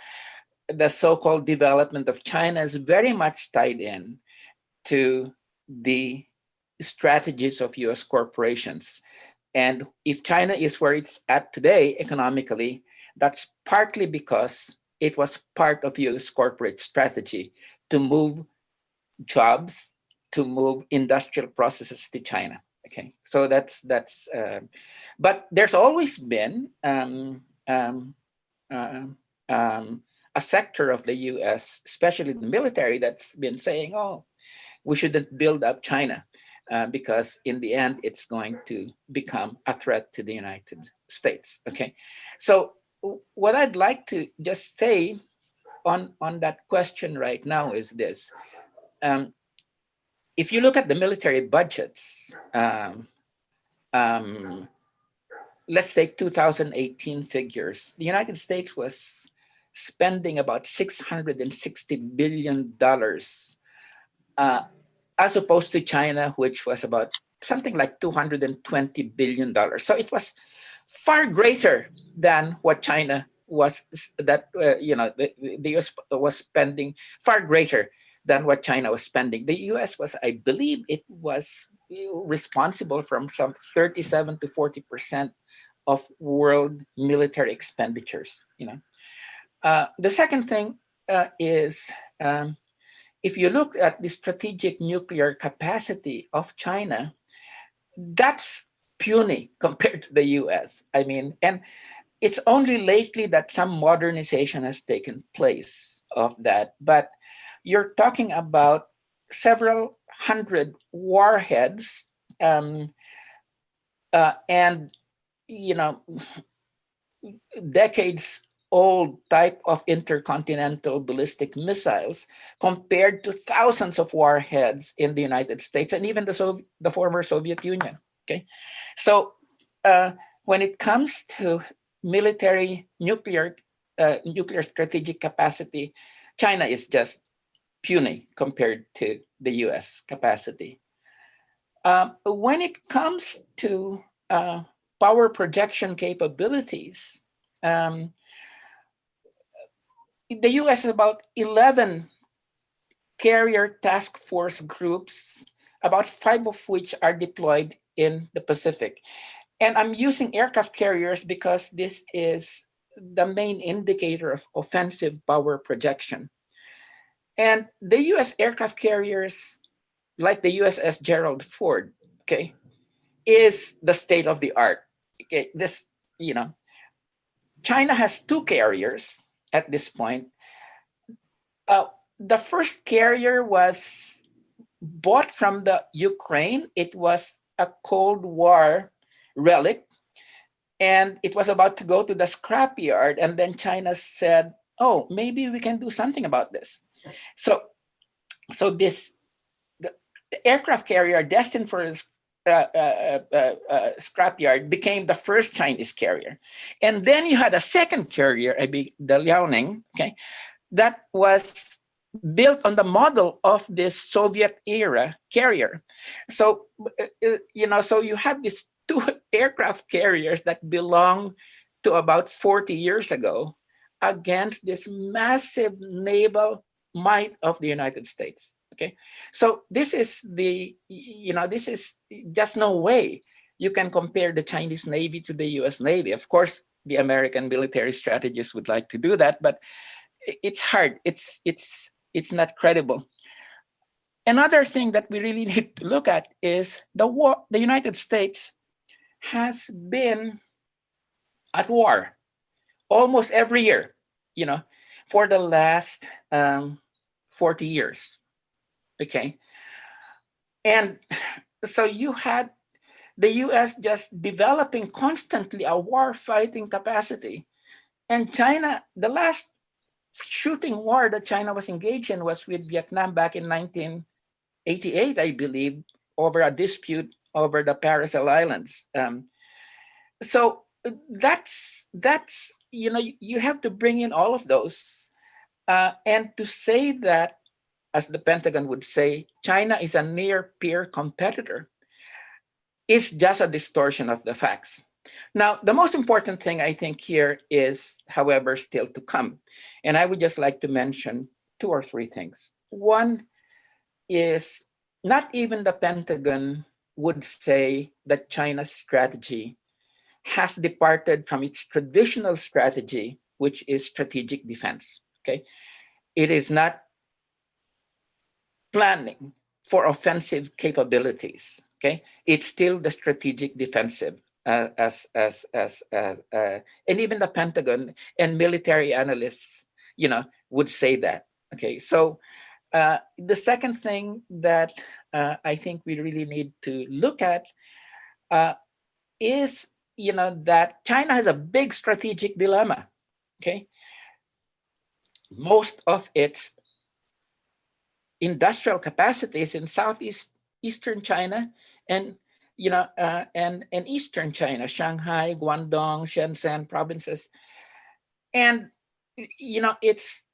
the so-called development of China is very much tied in to the strategies of US corporations. And if China is where it's at today economically, that's partly because it was part of US corporate strategy to move jobs, to move industrial processes to China. Okay, so that's but there's always been a sector of the US, especially the military, that's been saying, oh, we shouldn't build up China because in the end, it's going to become a threat to the United States. Okay, so what I'd like to just say on that question right now is this. If you look at the military budgets, let's take 2018 figures, the United States was spending about $660 billion as opposed to China, which was about something like $220 billion. So it was far greater than what China was, the US was spending, far greater than what China was spending. The US was, I believe it was responsible from some 37 to 40% of world military expenditures. The second thing is, if you look at the strategic nuclear capacity of China, that's puny compared to the US. I mean, and it's only lately that some modernization has taken place of that. But you're talking about several hundred warheads, and decades old type of intercontinental ballistic missiles compared to thousands of warheads in the United States and even the former Soviet Union. Okay, so when it comes to military nuclear strategic capacity, China is just puny compared to the US capacity. When it comes to power projection capabilities, um, the US has about 11 carrier task force groups, about 5 of which are deployed in the Pacific. And I'm using aircraft carriers because this is the main indicator of offensive power projection. And the US aircraft carriers, like the USS Gerald Ford, okay, is the state of the art. Okay, this, you know, China has 2 carriers at this point. Uh, the first carrier was bought from the Ukraine. It was a Cold War relic, and it was about to go to the scrapyard. And then China said, "Oh, maybe we can do something about this." So, this the aircraft carrier destined for scrapyard became the first Chinese carrier. And then you had a second carrier, the Liaoning, okay, that was built on the model of this Soviet era carrier. So, so you have these 2 aircraft carriers that belong to about 40 years ago against this massive naval might of the United States. Okay, so this is this is just no way you can compare the Chinese Navy to the US Navy. Of course, the American military strategists would like to do that, but it's hard. It's not credible. Another thing that we really need to look at is the war. The United States has been at war almost every year, for the last 40 years. Okay. And so you had the US just developing constantly a war fighting capacity. And China, the last shooting war that China was engaged in was with Vietnam back in 1988, I believe, over a dispute over the Paracel Islands. So that's you have to bring in all of those, and to say that, as the Pentagon would say, China is a near peer competitor is just a distortion of the facts. Now, the most important thing I think here is, however, still to come. And I would just like to mention 2 or 3 things. One is not even the Pentagon would say that China's strategy has departed from its traditional strategy, which is strategic defense. Okay, it is not planning for offensive capabilities. Okay, it's still the strategic defensive, and even the Pentagon and military analysts, would say that. Okay, so the second thing that I think we really need to look at is, that China has a big strategic dilemma. Okay, most of its industrial capacities in eastern China and and eastern China, Shanghai, Guangdong, Shenzhen provinces, and its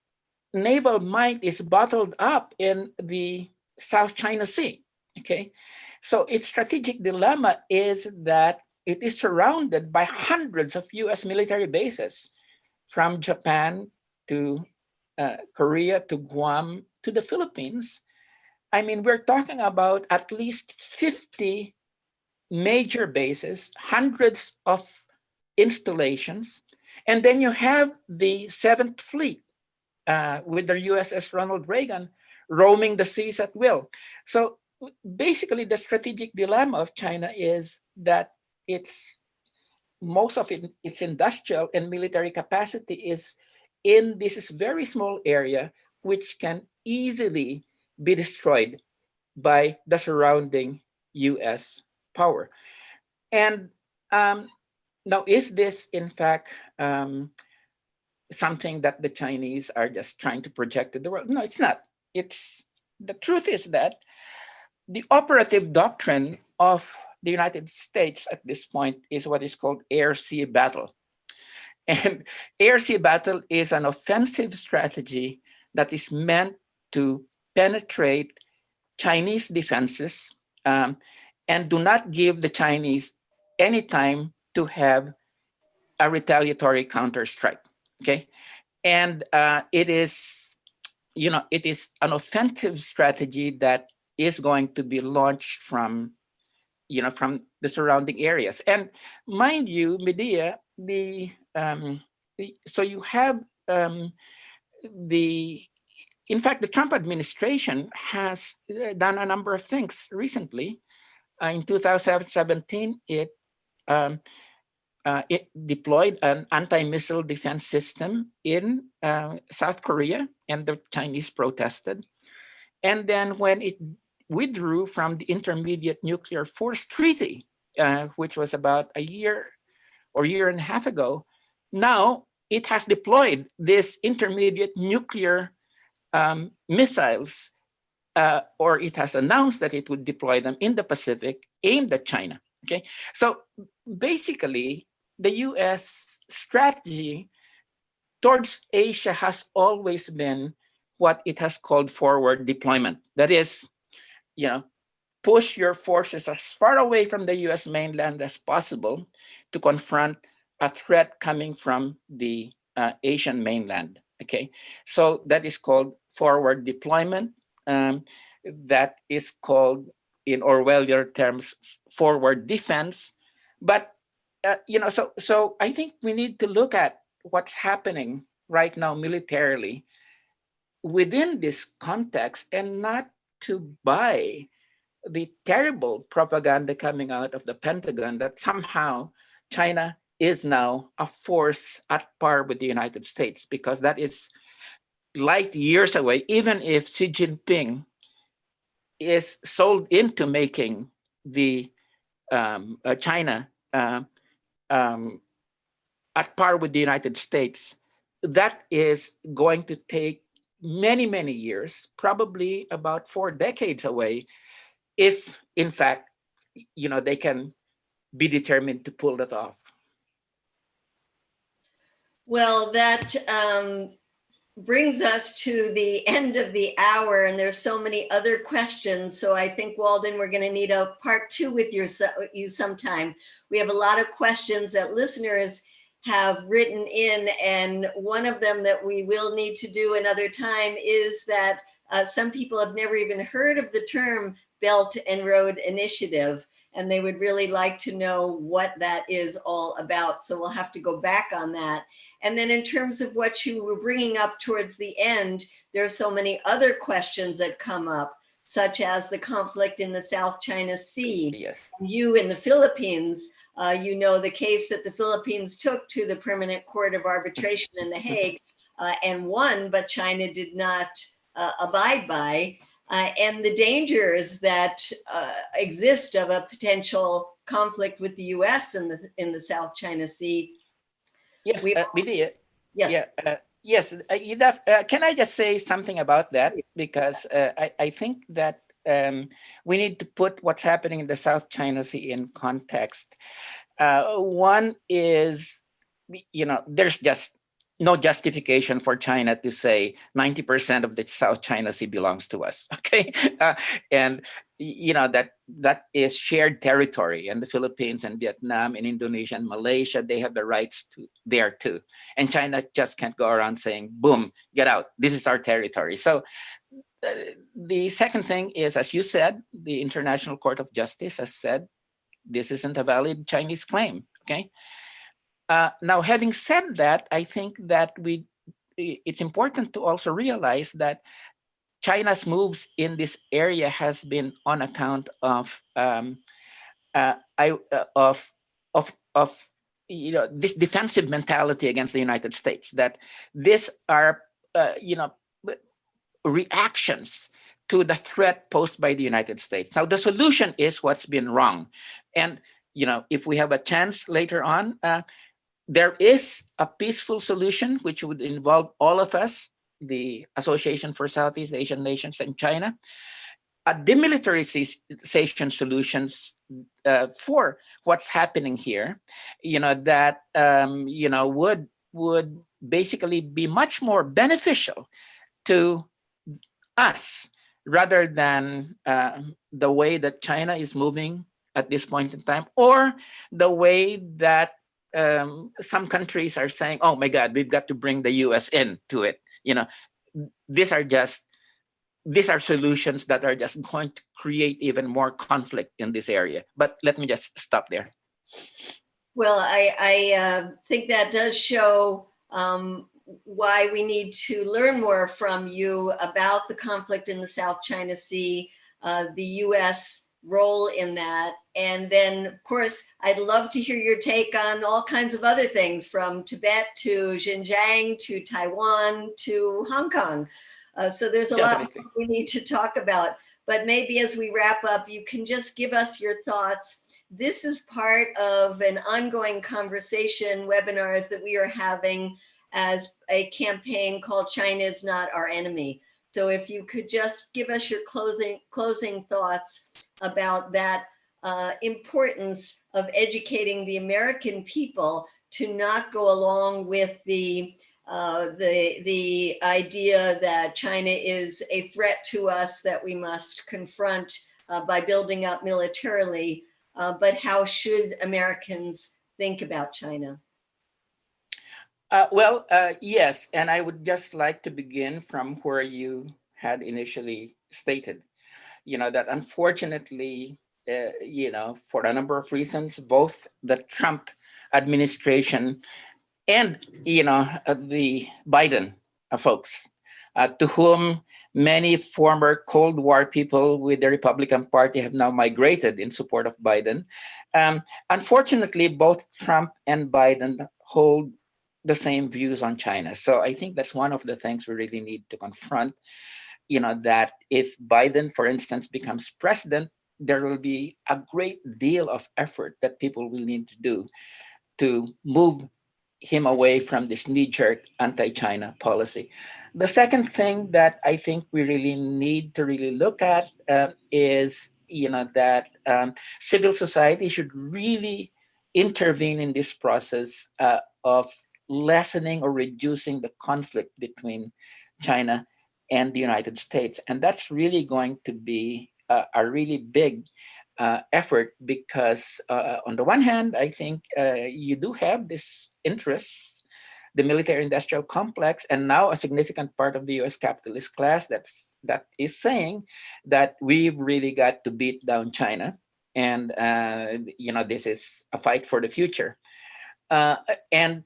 naval might is bottled up in the South China Sea. Okay, so its strategic dilemma is that it is surrounded by hundreds of U.S. military bases, from Japan to Korea to Guam to the Philippines. I mean, we're talking about at least 50 major bases, hundreds of installations, and then you have the Seventh Fleet with the USS Ronald Reagan roaming the seas at will. So basically, the strategic dilemma of China is that most of its industrial and military capacity is in this very small area, which can easily be destroyed by the surrounding US power. And Now, is this in fact something that the Chinese are just trying to project to the world? No, it's not. It's the truth is that the operative doctrine of the United States at this point is what is called air-sea battle. And air-sea battle is an offensive strategy that is meant to penetrate Chinese defenses, and do not give the Chinese any time to have a retaliatory counterstrike. Okay, and it is, it is an offensive strategy that is going to be launched from, from the surrounding areas. And mind you, Medea, so you have the in fact, the Trump administration has done a number of things recently. In 2017, it deployed an anti-missile defense system in South Korea, and the Chinese protested. And then when it withdrew from the Intermediate Nuclear Force Treaty, which was about a year or year and a half ago, now it has deployed this intermediate nuclear missiles, or it has announced that it would deploy them in the Pacific aimed at China. Okay, so basically, the U.S. strategy towards Asia has always been what it has called forward deployment. That is, push your forces as far away from the U.S. mainland as possible to confront a threat coming from the Asian mainland. Okay, so that is called forward deployment. That is called, in Orwellian terms, forward defense. But so I think we need to look at what's happening right now militarily within this context, and not to buy the terrible propaganda coming out of the Pentagon that somehow China is now a force at par with the United States, because that is light years away. Even if Xi Jinping is sold into making the China at par with the United States, that is going to take many, many years, probably about 4 decades away, if in fact, they can be determined to pull that off. Well, that brings us to the end of the hour, and there's so many other questions. So I think, Walden, we're going to need a part 2 with you sometime. We have a lot of questions that listeners have written in, and one of them that we will need to do another time is that some people have never even heard of the term Belt and Road Initiative, and they would really like to know what that is all about. So we'll have to go back on that. And then in terms of what you were bringing up towards the end, there are so many other questions that come up, such as the conflict in the South China Sea. Yes. You in the Philippines, the case that the Philippines took to the Permanent Court of Arbitration in The Hague and won, but China did not abide by, and the dangers that exist of a potential conflict with the US in the South China Sea. Yes, Medea. Yes. Yes. Can I just say something about that? Because I think that we need to put what's happening in the South China Sea in context. One is, there's just no justification for China to say 90% of the South China Sea belongs to us. Okay, and that is shared territory, and the Philippines and Vietnam and Indonesia and Malaysia, they have the rights to there too, and China just can't go around saying, boom, get out, this is our territory. So the second thing is, as you said, the International Court of Justice has said this isn't a valid Chinese claim. Okay, now having said that, I think that it's important to also realize that China's moves in this area has been on account of this defensive mentality against the United States. That these are reactions to the threat posed by the United States. Now the solution is what's been wrong, and if we have a chance later on, there is a peaceful solution which would involve all of us, the Association for Southeast Asian Nations and China, a demilitarization solutions for what's happening here, that would basically be much more beneficial to us rather than the way that China is moving at this point in time, or the way that some countries are saying, "Oh my God, we've got to bring the U.S. into it." These are just these are solutions that are just going to create even more conflict in this area. But let me just stop there. Well, I think that does show why we need to learn more from you about the conflict in the South China Sea, the U.S. role in that. And then, of course, I'd love to hear your take on all kinds of other things, from Tibet to Xinjiang to Taiwan to Hong Kong. So there's a lot we need to talk about. But maybe as we wrap up, you can just give us your thoughts. This is part of an ongoing conversation, webinars that we are having as a campaign called China is Not Our Enemy. So if you could just give us your closing thoughts about that importance of educating the American people to not go along with the idea that China is a threat to us that we must confront by building up militarily. But how should Americans think about China? Yes, and I would just like to begin from where you had initially stated, that unfortunately, for a number of reasons, both the Trump administration and, the Biden folks, to whom many former Cold War people with the Republican Party have now migrated in support of Biden. Unfortunately, both Trump and Biden hold the same views on China. So I think that's one of the things we really need to confront, that if Biden, for instance, becomes president, there will be a great deal of effort that people will need to do to move him away from this knee-jerk anti-China policy. The second thing that I think we really need to really look at is, that civil society should really intervene in this process of lessening or reducing the conflict between China and the United States. And that's really going to be a really big effort, because on the one hand, I think you do have this interests, the military-industrial complex, and now a significant part of the U.S. capitalist class that is saying that we've really got to beat down China, and this is a fight for the future, and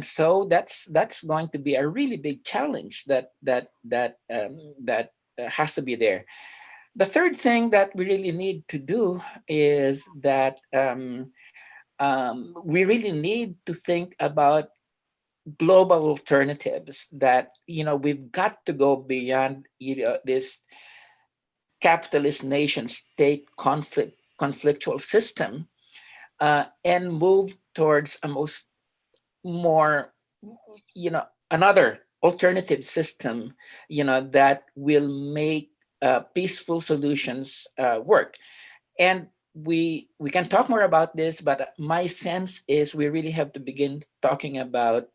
so that's going to be a really big challenge that has to be there. The third thing that we really need to do is that we really need to think about global alternatives, that we've got to go beyond this capitalist nation state conflictual system, and move towards a more another alternative system that will make peaceful solutions work. And we can talk more about this, but my sense is we really have to begin talking about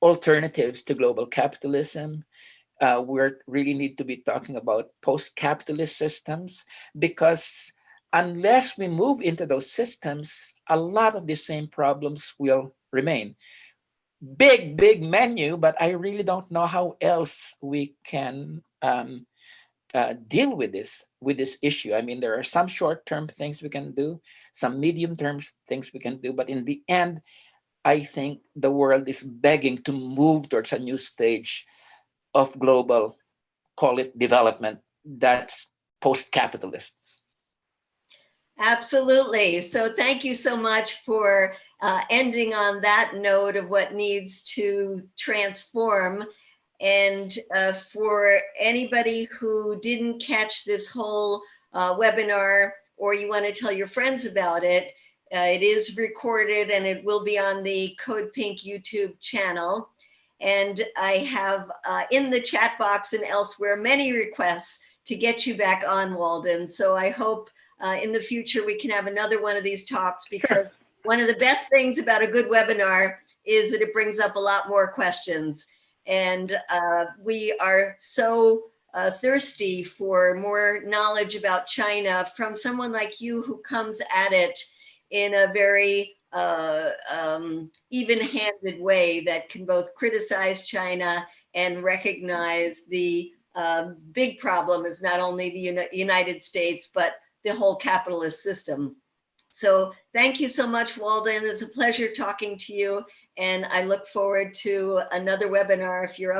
alternatives to global capitalism. We really need to be talking about post-capitalist systems, because unless we move into those systems, a lot of the same problems will remain. Big menu, but I really don't know how else we can deal with this issue. I mean, there are some short-term things we can do, some medium-term things we can do, but in the end, I think the world is begging to move towards a new stage of global, call it development, that's post-capitalist. Absolutely. So thank you so much for ending on that note of what needs to transform. And for anybody who didn't catch this whole webinar, or you want to tell your friends about it, It is recorded and it will be on the CodePink YouTube channel. And I have in the chat box and elsewhere many requests to get you back on, Walden. So I hope in the future we can have another one of these talks, because one of the best things about a good webinar is that it brings up a lot more questions. And we are so thirsty for more knowledge about China from someone like you who comes at it in a very even-handed way that can both criticize China and recognize the big problem is not only the United States, but the whole capitalist system. So thank you so much, Walden. It's a pleasure talking to you. And I look forward to another webinar if you're up